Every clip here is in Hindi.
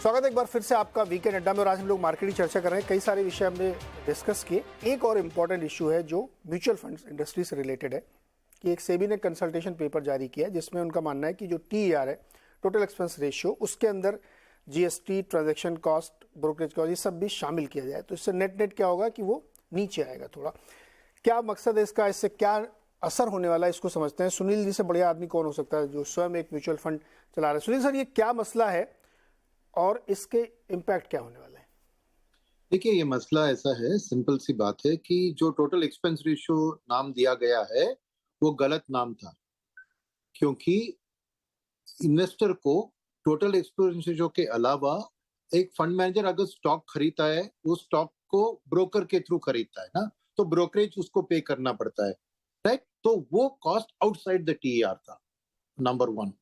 स्वागत है एक बार फिर से आपका वीकेंड अड्डा में। और आज हम लोग मार्केट की चर्चा कर रहे हैं। कई सारे विषय हमने डिस्कस किए। एक और इम्पॉर्टेंट इशू है जो म्यूचुअल फंड्स इंडस्ट्री से रिलेटेड है कि एक सेबी ने कंसल्टेशन पेपर जारी किया है जिसमें उनका मानना है कि जो TER है, टोटल एक्सपेंस रेशियो, उसके अंदर GST, transaction cost, brokerage cost, ये सब भी शामिल किया जाए तो इससे नेट क्या होगा कि वो नीचे आएगा थोड़ा। क्या मकसद है इसका, इससे क्या असर होने वाला है, इसको समझते हैं। सुनील जी से बढ़िया आदमी कौन हो सकता है जो स्वयं एक म्यूचुअल फंड चला रहे हैं। सुनील सर, ये क्या मसला है और इसके इम्पैक्ट क्या होने वाले हैं? देखिए, ये मसला ऐसा है, सिंपल सी बात है कि जो टोटल एक्सपेंस रेशियो नाम दिया गया है वो गलत नाम था, क्योंकि इन्वेस्टर को टोटल एक्सपेंस रेशियो के अलावा एक फंड मैनेजर अगर स्टॉक खरीदता है, उस स्टॉक को ब्रोकर के थ्रू खरीदता है ना, तो ब्रोकरेज उसको पे करना पड़ता है, राइट? तो वो कॉस्ट आउटसाइड द TER था, नंबर 1।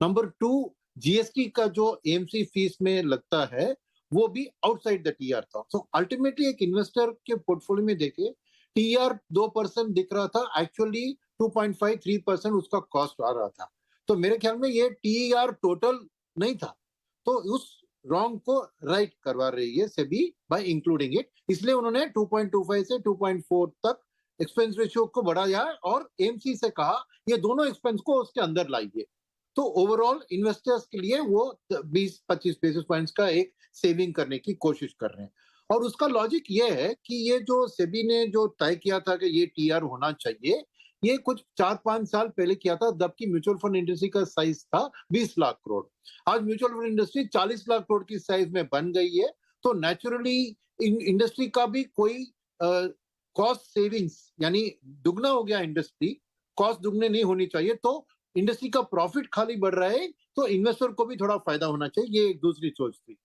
नंबर 2, GST का जो AMC फीस में लगता है वो भी आउटसाइड द TER था। सो अल्टीमेटली एक इन्वेस्टर के पोर्टफोलियो में देखे TER 2% दिख रहा था, एक्चुअली 2.5-3% उसका कॉस्ट आ रहा था। तो मेरे ख्याल में ये TER टोटल नहीं था, तो उस रॉन्ग को राइट करवा रही है सेबी बाय इंक्लूडिंग इट। इसलिए उन्होंने 2.25 से 2.4 तक एक्सपेंस रेशियो को बढ़ाया और AMC से कहा ये दोनों एक्सपेंस को उसके अंदर लाइए। तो ओवरऑल इन्वेस्टर्स के लिए वो 20-25 बेसिस पॉइंट्स का एक सेविंग करने की कोशिश कर रहे हैं। और उसका लॉजिक ये है कि ये जो सेबी ने जो तय किया था कि ये TER होना चाहिए, ये कुछ 4-5 साल पहले किया था, जबकि म्यूचुअल फंड इंडस्ट्री का साइज था 20 लाख करोड़। आज mutual fund industry 40 lakh crore की साइज में बन गई है, तो नेचुरली इंडस्ट्री का भी कोई कॉस्ट सेविंग्स, यानी दुगना हो गया इंडस्ट्री, कॉस्ट दुगने नहीं होनी चाहिए, तो इंडस्ट्री का प्रॉफिट खाली बढ़ रहा है, तो इन्वेस्टर को भी थोड़ा फायदा होना चाहिए। ये एक दूसरी सोच थी।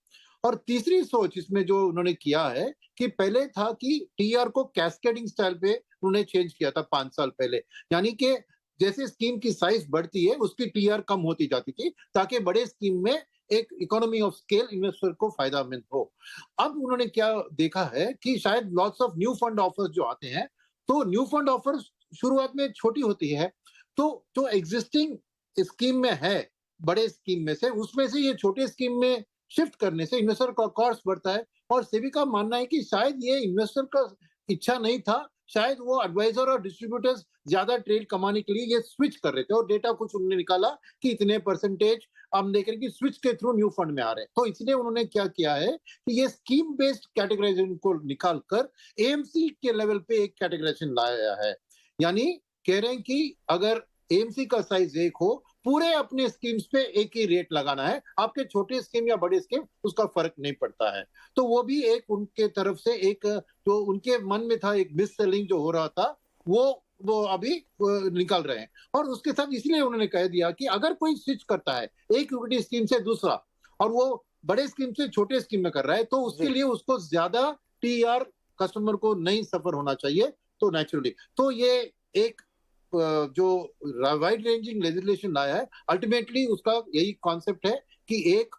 और तीसरी सोच इसमें जो उन्होंने किया है कि पहले था कि TER को कैस्केडिंग स्टाइल पे उन्होंने चेंज किया था 5 साल पहले, यानी कि जैसे स्कीम की साइज बढ़ती है उसकी TER कम होती जाती थी, ताकि बड़े स्कीम में एक इकोनॉमी ऑफ स्केल इन्वेस्टर को फायदा मिल हो। अब उन्होंने क्या देखा है कि शायद lots of new fund offers जो आते हैं, तो न्यू फंड ऑफर्स शुरुआत में छोटी होती है, तो जो एग्जिस्टिंग स्कीम में है, बड़े स्कीम में से, उसमें से ये छोटे स्कीम में शिफ्ट करने से इन्वेस्टर का कॉस्ट बढ़ता है। और सेबी का मानना है कि शायद ये इन्वेस्टर का इच्छा नहीं था, शायद वो एडवाइजर और डिस्ट्रीब्यूटर्स ज्यादा ट्रेड कमाने के लिए ये स्विच कर रहे थे, और डेटा कुछ उन्होंने निकाला कि इतने परसेंटेज हम देख रहे हैं कि स्विच के थ्रू न्यू फंड में आ रहे हैं। तो इसलिए उन्होंने क्या किया है कि ये स्कीम बेस्ड कैटेगराइजेशन को निकालकर AMC के लेवल पे एक कैटेगराइजेशन लाया है, यानी कह रहे हैं कि अगर AMC का साइज एक हो, पूरे अपने स्कीम्स पे एक ही रेट लगाना है, आपके छोटे स्कीम या बड़े स्कीम उसका फर्क नहीं पड़ता है। तो वो भी एक उनके तरफ से एक जो उनके मन में था, एक मिस सेलिंग जो हो रहा था, वो अभी निकल रहे हैं। और उसके साथ इसलिए उन्होंने कह दिया कि अगर कोई स्विच करता है एक इक्विटी स्कीम से दूसरा, और वो बड़े स्कीम से छोटे स्कीम में कर रहा है, तो उसके लिए उसको ज्यादा TER कस्टमर को नहीं सफर होना चाहिए, तो नेचुरली। तो ये एक जो वाइड रेंजिंग लेजिस्लेशन लाया है, अल्टीमेटली उसका यही कॉन्सेप्ट है कि एक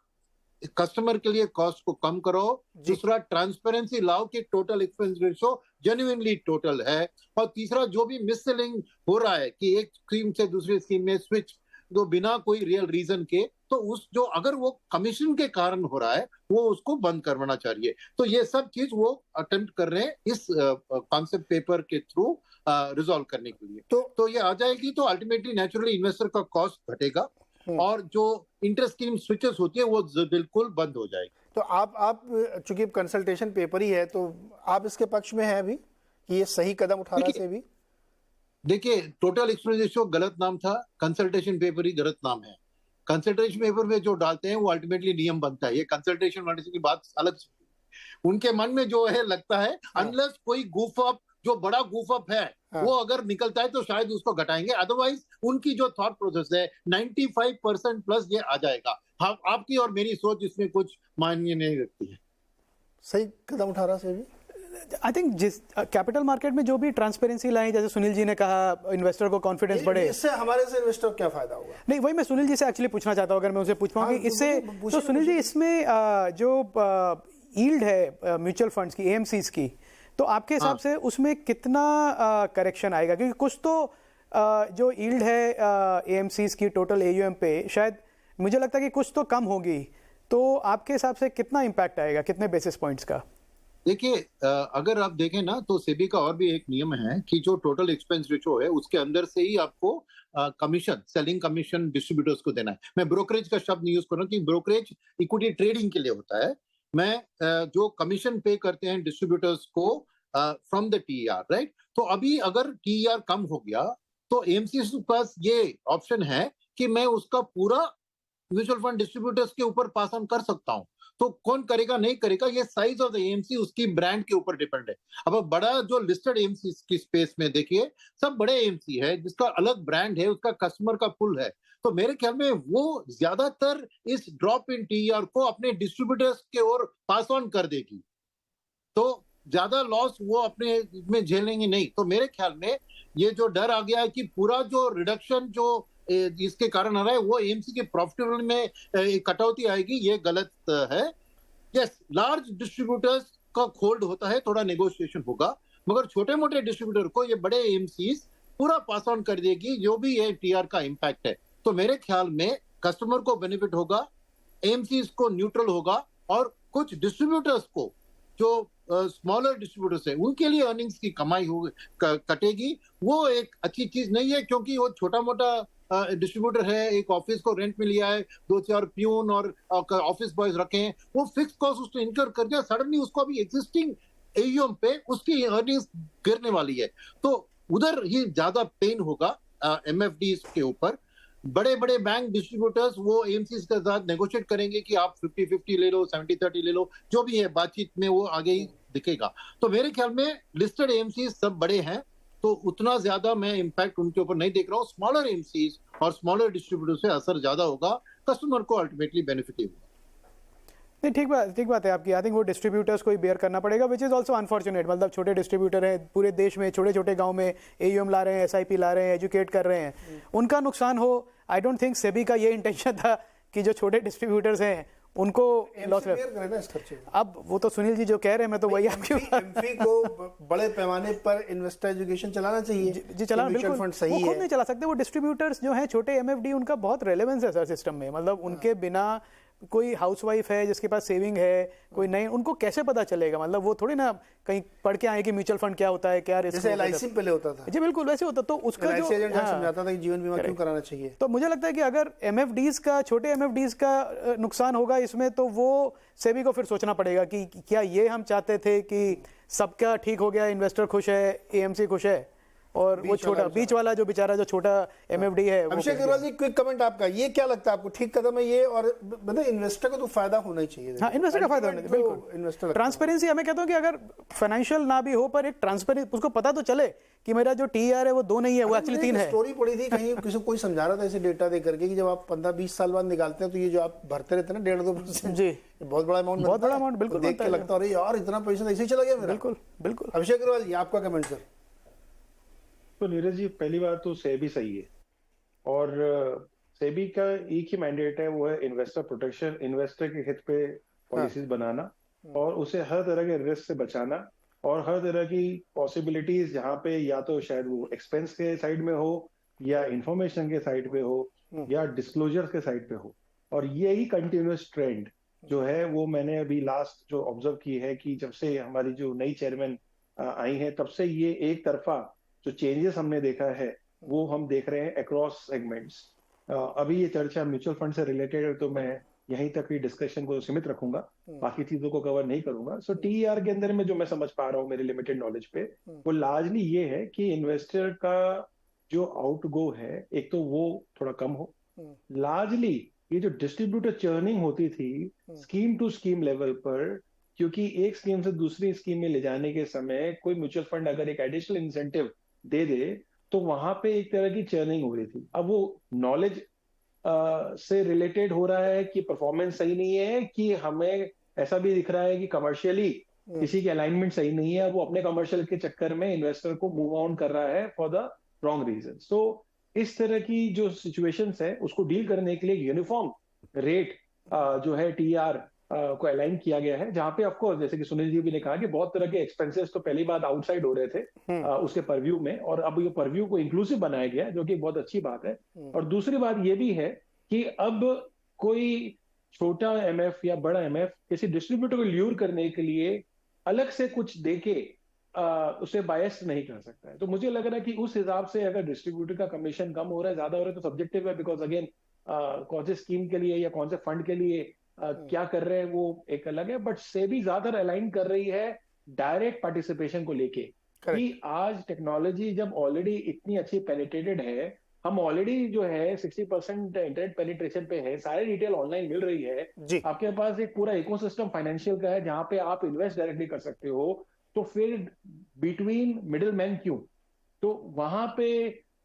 कस्टमर के लिए कॉस्ट को कम करो, दूसरा ट्रांसपेरेंसी लाओ कि total expense ratio genuinely total है, और तीसरा जो भी मिस सेलिंग हो रहा है कि एक स्कीम से दूसरी स्कीम में स्विच तो बिना कोई रियल रीजन के, तो उस जो अगर वो कमीशन के कारण हो रहा है वो उसको बंद करवाना चाहिए। तो ये सब चीज वो अटेम्प्ट कर रहे हैं इस कॉन्सेप्ट पेपर के थ्रू रिजॉल्व करने के लिए। तो ये आ जाएगी, तो अल्टीमेटली नेचुरली इन्वेस्टर का कॉस्ट घटेगा और जो इंटर स्कीम स्विचेस होती है वो बिल्कुल बंद हो जाएगी। तो आप चूंकि कंसल्टेशन पेपर ही है, तो आप इसके पक्ष में हैं अभी कि ये सही कदम उठा रहा है सेबी? देखिए, टोटल एक्सपेंस रेशियो गलत नाम था, कंसल्टेशन पेपर ही गलत नाम है। कंसल्टेशन पेपर में जो डालते हैं वो अल्टीमेटली नियम बनता है, ये कंसल्टेशन वाले की बात अलग। उनके मन में जो है लगता है, अनलेस कोई गूफ अप, जो बड़ा गूफ अप है, वो अगर निकलता है तो शायद उसको घटाएंगे, अदरवाइज उनकी जो थॉट प्रोसेस है 95% प्लस ये आ जाएगा। हाँ, आपकी और मेरी सोच इसमें कुछ मायने नहीं रखती है। सही कदम उठा रहा सेबी। आई थिंक जिस कैपिटल मार्केट में जो भी ट्रांसपेरेंसी लाई, जैसे सुनील जी ने कहा, इन्वेस्टर को कॉन्फिडेंस बढ़े, इससे हमारे से इन्वेस्टर को क्या फायदा होगा? नहीं, वही मैं सुनील जी से एक्चुअली पूछना चाहता हूँ, अगर मैं उनसे पूछ पाऊँ कि इससे, तो सुनील जी इसमें जो यील्ड है म्यूचुअल फंड्स की, AMCs की, तो आपके हिसाब से उसमें कितना करेक्शन आएगा? क्योंकि कुछ तो जो यील्ड है AMCs की टोटल AUM पे, शायद मुझे लगता है कि कुछ तो कम होगी, तो आपके हिसाब से कितना इम्पैक्ट आएगा, कितने बेसिस पॉइंट्स का? देखिए, अगर आप देखें ना तो सेबी का और भी एक नियम है कि जो टोटल एक्सपेंस रेशो है उसके अंदर से ही आपको कमीशन, सेलिंग कमीशन डिस्ट्रीब्यूटर्स को देना है। मैं ब्रोकरेज का शब्द नहीं यूज कर रहा हूँ कि ब्रोकरेज इक्विटी ट्रेडिंग के लिए होता है। मैं जो कमीशन पे करते हैं डिस्ट्रीब्यूटर्स को फ्रॉम द टीईआर, राइट? तो अभी अगर टीईआर कम हो गया तो एएमसी के पास ये ऑप्शन है कि मैं उसका पूरा म्यूचुअल फंड डिस्ट्रीब्यूटर्स के ऊपर पास ऑन कर सकता हूं। तो कौन करेगा नहीं करेगा, ये साइज ऑफ द एएमसी उसकी ब्रांड के ऊपर डिपेंड है। अब बड़ा जो लिस्टेड एएमसी की स्पेस में देखिए, सब बड़े एएमसी है जिसका अलग ब्रांड है, उसका कस्टमर का पुल है। तो मेरे ख्याल में वो ज्यादातर इस ड्रॉप इन टीआर को अपने डिस्ट्रीब्यूटर्स के ओर पास ऑन कर देगी, तो ज्यादा लॉस वो अपने में झेलेंगे नहीं। तो मेरे ख्याल में ये जो डर आ गया है कि पूरा जो रिडक्शन जो इसके कारण आ रहा है वो एएमसी के प्रॉफिटेबल में कटौती आएगी, ये गलत है। यस, लार्ज डिस्ट्रीब्यूटर्स का होल्ड होता है, थोड़ा नेगोशिएशन होगा, मगर छोटे मोटे डिस्ट्रीब्यूटर को ये बड़े एएमसीज पूरा पास ऑन कर देगी जो भी ये टीआर का इम्पैक्ट है। तो मेरे ख्याल में कस्टमर को बेनिफिट होगा, एएमसीज को न्यूट्रल होगा, और कुछ डिस्ट्रीब्यूटर्स को जो स्मॉलर डिस्ट्रीब्यूटर्स है उनके लिए अर्निंग्स की कमाई हो कटेगी। वो एक अच्छी चीज नहीं है, क्योंकि वो छोटा मोटा डिस्ट्रीब्यूटर है, एक ऑफिस को रेंट में लिया है, 2-4 प्यून और ऑफिस बॉयज रखे हैं, वो फिक्स कॉस्ट उसने इनकर कर दिया, सडनली उसको अभी एग्जिस्टिंग एयूएम पे उसकी अर्निंग्स गिरने वाली है, तो उधर ही ज्यादा पेन होगा एमएफडीज के ऊपर। बड़े बड़े बैंक डिस्ट्रीब्यूटर्स वो एएमसी के साथ नेगोशिएट करेंगे कि आप 50-50 ले लो, 70-30 ले लो, जो भी है बातचीत में वो आगे ही दिखेगा। तो मेरे ख्याल में लिस्टेड एएमसी सब बड़े हैं, तो उतना ज्यादा मैं इम्पैक्ट उनके ऊपर नहीं देख रहा हूँ। स्मॉलर एएमसीज और स्मॉलर डिस्ट्रीब्यूटर से असर ज्यादा होगा, कस्टमर को अल्टीमेटली बेनिफिट ही होगा। नहीं, ठीक बात है आपकी। आई थिंक वो डिस्ट्रीब्यूटर्स को ही बेयर करना पड़ेगा, विच इज़ ऑल्सो अनफॉर्चुनेट। मतलब छोटे डिस्ट्रीब्यूटर हैं पूरे देश में, छोटे छोटे गांव में एयूएम ला रहे हैं, एसआईपी ला रहे हैं, एजुकेट कर रहे हैं, उनका नुकसान हो। आई डोंट थिंक सेबी का ये इंटेंशन था कि जो छोटे डिस्ट्रीब्यूटर्स हैं उनको लॉस रहे। अब वो तो सुनील जी जो कह रहे हैं, मैं तो वही आपकी एमफी को बड़े पैमाने पर इन्वेस्टर एजुकेशन चलाना चाहिए जी, चलाना बिल्कुल फंड सही वो खुद है। नहीं चला सकते। वो डिस्ट्रीब्यूटर्स जो हैं छोटे एमएफडी, उनका बहुत रेलेवेंस है सर सिस्टम में। मतलब उनके बिना कोई हाउसवाइफ है जिसके पास सेविंग है, कोई नहीं, उनको कैसे पता चलेगा? मतलब वो थोड़ी ना कहीं पढ़ के आए कि म्यूचुअल फंड क्या होता है, क्या रिस्क जैसे एलआईसी पहले होता था। जी बिल्कुल वैसे होता। तो उसका जो समझाता था कि जीवन बीमा क्यों कराना चाहिए। तो मुझे लगता है कि अगर एमएफडीज का, छोटे एमएफडीज का नुकसान होगा इसमें, तो वो सेबी को फिर सोचना पड़ेगा कि क्या ये हम चाहते थे कि सबका ठीक हो गया, इन्वेस्टर खुश है, एएमसी खुश है, और वो छोटा बीच वाला जो बेचारा जो छोटा एमएफडी है। अभिषेक अग्रवाल जी, क्विक कमेंट आपका, ये क्या लगता है आपको, ठीक कदम है ये? और मतलब इन्वेस्टर को तो फायदा होना ही चाहिए। हाँ, इन्वेस्टर का फायदा होना चाहिए, बिल्कुल। इन्वेस्टर ट्रांसपेरेंसी, हमें कहता हूँ कि अगर फाइनेंशियल ना भी हो पर एक ट्रांसपेरेंसी, उसको पता तो चले कि मेरा जो टीआर है वो 2 नहीं है, वो एक्चुअली 3 है। स्टोरी पड़ी थी कहीं, किसी कोई समझा रहा था ऐसे डेटा दे करके कि जब आप 15-20 साल बाद निकालते हैं तो ये जो आप भरते रहते हैं ना 1.5-2%, जी, बहुत बड़ा अमाउंट, बहुत बड़ा अमाउंट, बिल्कुल देख के लगता है यार इतना पैसा ऐसे ही चला गया मेरा। बिल्कुल बिल्कुल। अभिषेक अग्रवाल जी, आपका कमेंट सर। तो नीरज जी, पहली बात तो सेबी सही है, और सेबी का एक ही मैंडेट है, वो है इन्वेस्टर प्रोटेक्शन, इन्वेस्टर के हित पे पॉलिसीज बनाना और उसे हर तरह के रिस्क से बचाना, और हर तरह की पॉसिबिलिटीज जहाँ पे या तो शायद वो एक्सपेंस के साइड में हो, या इंफॉर्मेशन के साइड पे हो, या डिस्क्लोजर के साइड पे हो। और यही कंटिन्यूस ट्रेंड जो है वो मैंने अभी लास्ट जो ऑब्जर्व की है कि जब से हमारी जो नई चेयरमैन आई है तब से ये एक तरफा जो चेंजेस हमने देखा है वो हम देख रहे हैं अक्रॉस सेगमेंट्स। अभी ये चर्चा म्यूचुअल फंड से रिलेटेड है, तो मैं यहीं तक ही डिस्कशन को सीमित रखूंगा, बाकी चीजों को कवर नहीं करूंगा। सो टीईआर के अंदर में जो मैं समझ पा रहा हूँ मेरे लिमिटेड नॉलेज पे, वो लार्जली ये है कि इन्वेस्टर का जो आउट गो है एक तो वो थोड़ा कम हो। लार्जली ये जो डिस्ट्रीब्यूटर चर्निंग होती थी स्कीम टू स्कीम लेवल पर, क्योंकि एक स्कीम से दूसरी स्कीम में ले जाने के समय कोई म्यूचुअल फंड अगर एक एडिशनल इंसेंटिव दे दे तो वहां पे एक तरह की चर्निंग हो रही थी। अब वो नॉलेज से रिलेटेड हो रहा है कि परफॉर्मेंस सही नहीं है, कि हमें ऐसा भी दिख रहा है कि कमर्शियली किसी की अलाइनमेंट सही नहीं है, वो अपने कमर्शियल के चक्कर में इन्वेस्टर को मूव ऑन कर रहा है फॉर द रॉन्ग रीजन। सो इस तरह की जो सिचुएशंस है उसको डील करने के लिए यूनिफॉर्म रेट जो है टीआर को अलाइन किया गया है, जहां पे ऑफकोर्स जैसे कि सुनील जी भी ने कहा कि बहुत तरह के एक्सपेंसेस तो पहली बात आउटसाइड हो रहे थे उसके परव्यू में, और अब ये परव्यू को इंक्लूसिव बनाया गया है, जो कि बहुत अच्छी बात है। और दूसरी बात ये भी है कि अब कोई छोटा एमएफ या बड़ा एमएफ किसी डिस्ट्रीब्यूटर को ल्यूर करने के लिए अलग से कुछ देके उसे बायस नहीं कर सकता है। तो मुझे लग रहा है कि उस हिसाब से अगर डिस्ट्रीब्यूटर का कमीशन कम हो रहा है, ज्यादा हो रहा है, तो सब्जेक्टिव है, बिकॉज अगेन कौन से स्कीम के लिए या कौन से फंड के लिए क्या कर रहे हैं वो एक अलग है। बट सेबी ज्यादा अलाइन कर रही है डायरेक्ट पार्टिसिपेशन को लेके कि आज टेक्नोलॉजी जब ऑलरेडी इतनी अच्छी पेनिट्रेटेड है, हम ऑलरेडी जो है 60% इंटरनेट पेनिट्रेशन पे है, सारे डिटेल ऑनलाइन मिल रही है जी। आपके पास एक पूरा इकोसिस्टम फाइनेंशियल का है जहां पे आप इन्वेस्ट डायरेक्टली कर सकते हो, तो फिर बिटवीन मिडिल मैन क्यों? तो वहां पे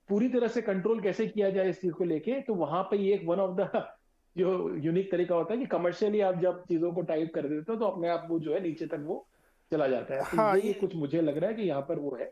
पूरी तरह से कंट्रोल कैसे किया जाए इस चीज को लेके, तो वहां पे ये एक वन ऑफ द जो यूनिक तरीका होता है कि कमर्शियली आप जब चीजों को टाइप कर देते हो तो अपने आप वो जो है नीचे तक वो चला जाता है। तो हाँ, ये कुछ मुझे लग रहा है कि यहाँ पर वो है।